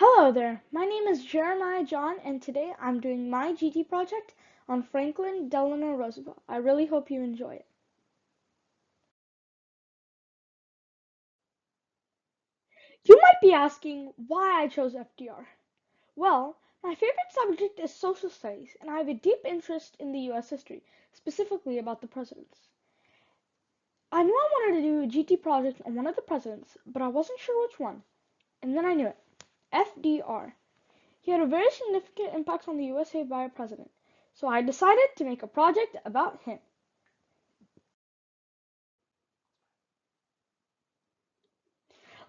Hello there, my name is Jeremiah John, and today I'm doing my GT project on Franklin Delano Roosevelt. I really hope you enjoy it. You might be asking why I chose FDR. Well, my favorite subject is social studies, and I have a deep interest in the US history, specifically about the presidents. I knew I wanted to do a GT project on one of the presidents, but I wasn't sure which one. And then I knew it. FDR. He had a very significant impact on the USA by a president, so I decided to make a project about him.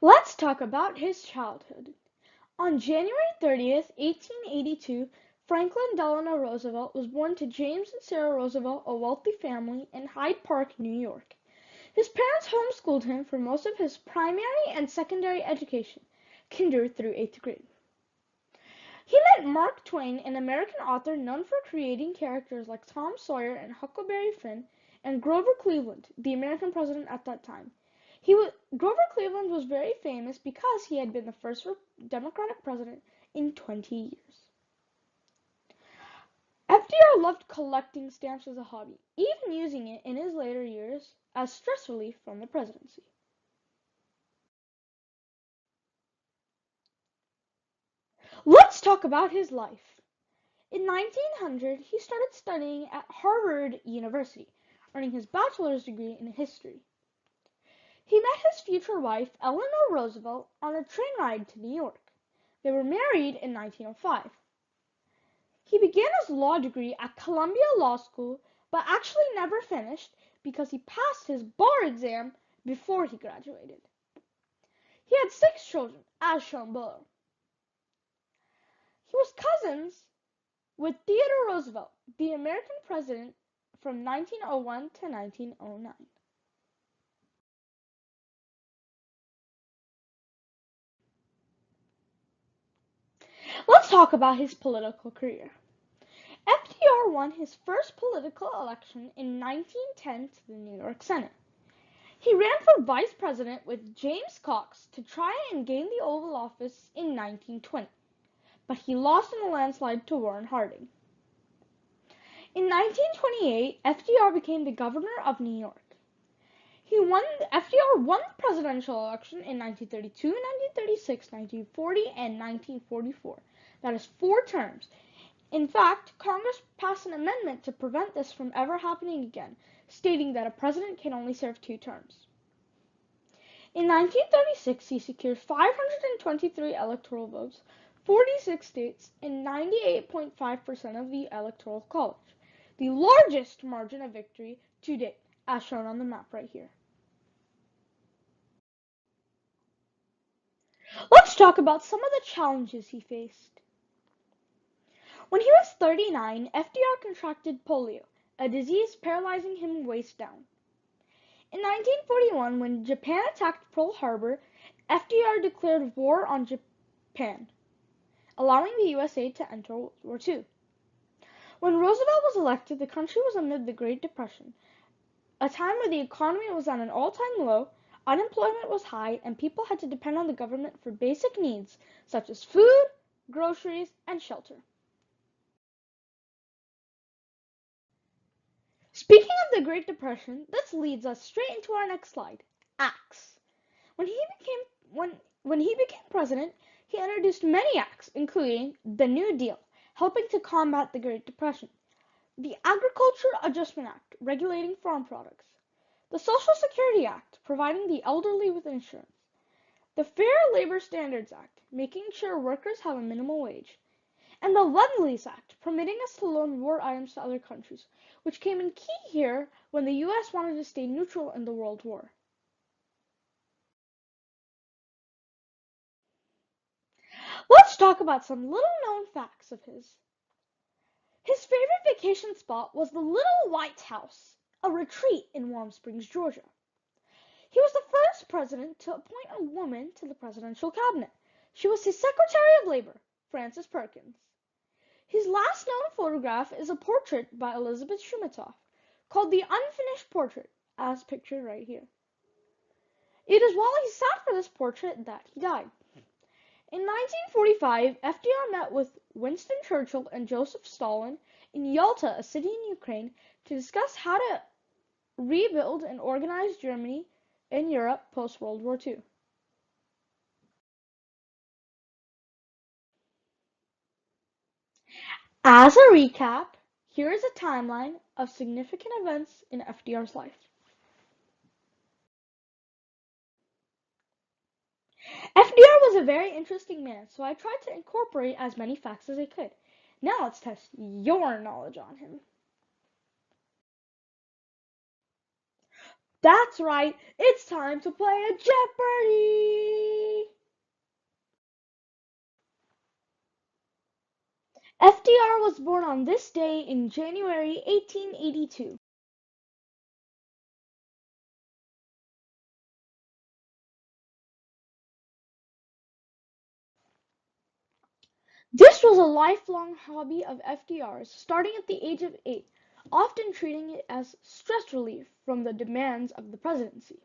Let's talk about his childhood. On January 30th, 1882, Franklin Delano Roosevelt was born to James and Sarah Roosevelt, a wealthy family in Hyde Park, New York. His parents homeschooled him for most of his primary and secondary education, kinder through 8th grade. He met Mark Twain, an American author known for creating characters like Tom Sawyer and Huckleberry Finn, and Grover Cleveland, the American president at that time. Grover Cleveland was very famous because he had been the first Democratic president in 20 years. FDR loved collecting stamps as a hobby, even using it in his later years as stress relief from the presidency. Let's talk about his life. In 1900, he started studying at Harvard University, earning his bachelor's degree in history. He met his future wife, Eleanor Roosevelt, on a train ride to New York. They were married in 1905. He began his law degree at Columbia Law School, but actually never finished because he passed his bar exam before he graduated. He had 6 children, as shown below. He was cousins with Theodore Roosevelt, the American president from 1901 to 1909. Let's talk about his political career. FDR won his first political election in 1910 to the New York Senate. He ran for vice president with James Cox to try and gain the Oval Office in 1920, but he lost in a landslide to Warren Harding. In 1928, FDR became the governor of New York. FDR won the presidential election in 1932, 1936, 1940, and 1944. That is 4 terms. In fact, Congress passed an amendment to prevent this from ever happening again, stating that a president can only serve 2 terms. In 1936, he secured 523 electoral votes, 46 states, and 98.5% of the Electoral College, the largest margin of victory to date, as shown on the map right here. Let's talk about some of the challenges he faced. When he was 39, FDR contracted polio, a disease paralyzing him waist down. In 1941, when Japan attacked Pearl Harbor, FDR declared war on Japan, allowing the USA to enter World War II. When Roosevelt was elected, the country was amid the Great Depression, a time where the economy was at an all-time low, unemployment was high, and people had to depend on the government for basic needs such as food, groceries, and shelter. Speaking of the Great Depression, this leads us straight into our next slide, acts. When he became president, he introduced many acts, including the New Deal, helping to combat the Great Depression, the Agriculture Adjustment Act, regulating farm products, the Social Security Act, providing the elderly with insurance, the Fair Labor Standards Act, making sure workers have a minimum wage, and the Lend-Lease Act, permitting us to loan war items to other countries, which came in key here when the US wanted to stay neutral in the World War. Let's talk about some little-known facts of his. His favorite vacation spot was the Little White House, a retreat in Warm Springs, Georgia. He was the first president to appoint a woman to the presidential cabinet. She was his Secretary of Labor, Frances Perkins. His last known photograph is a portrait by Elizabeth Shumatoff, called the Unfinished Portrait, as pictured right here. It is while he sat for this portrait that he died. In 1945, FDR met with Winston Churchill and Joseph Stalin in Yalta, a city in Ukraine, to discuss how to rebuild and organize Germany in Europe post-World War II. As a recap, here is a timeline of significant events in FDR's life. FDR was a very interesting man, so I tried to incorporate as many facts as I could. Now let's test your knowledge on him. That's right, it's time to play a Jeopardy! FDR was born on this day in January 1882. This was a lifelong hobby of FDR's, starting at the age of 8, often treating it as stress relief from the demands of the presidency.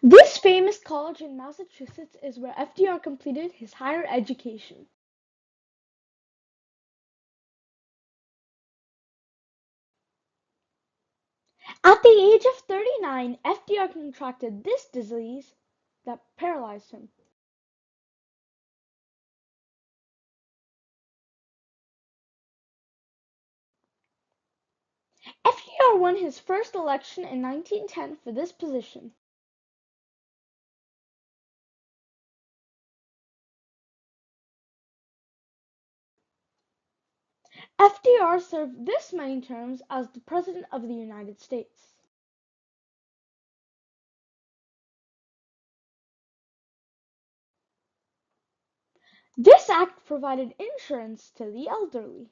This famous college in Massachusetts is where FDR completed his higher education. At the age of 39, FDR contracted this disease that paralyzed him. FDR won his first election in 1910 for this position. FDR served this many terms as the President of the United States. This act provided insurance to the elderly.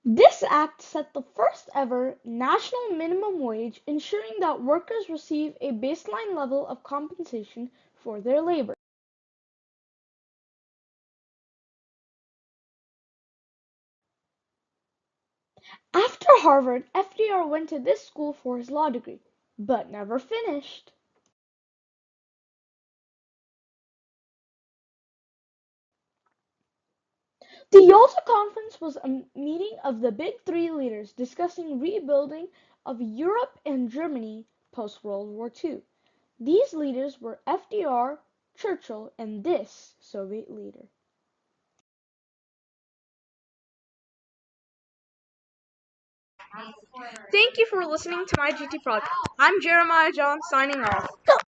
This act set the first ever national minimum wage, ensuring that workers receive a baseline level of compensation for their labor. After Harvard, FDR went to this school for his law degree, but never finished. The Yalta Conference was a meeting of the Big Three leaders discussing rebuilding of Europe and Germany post-World War II. These leaders were FDR, Churchill, and this Soviet leader. Thank you for listening to my GT podcast. I'm Jeremiah John signing off.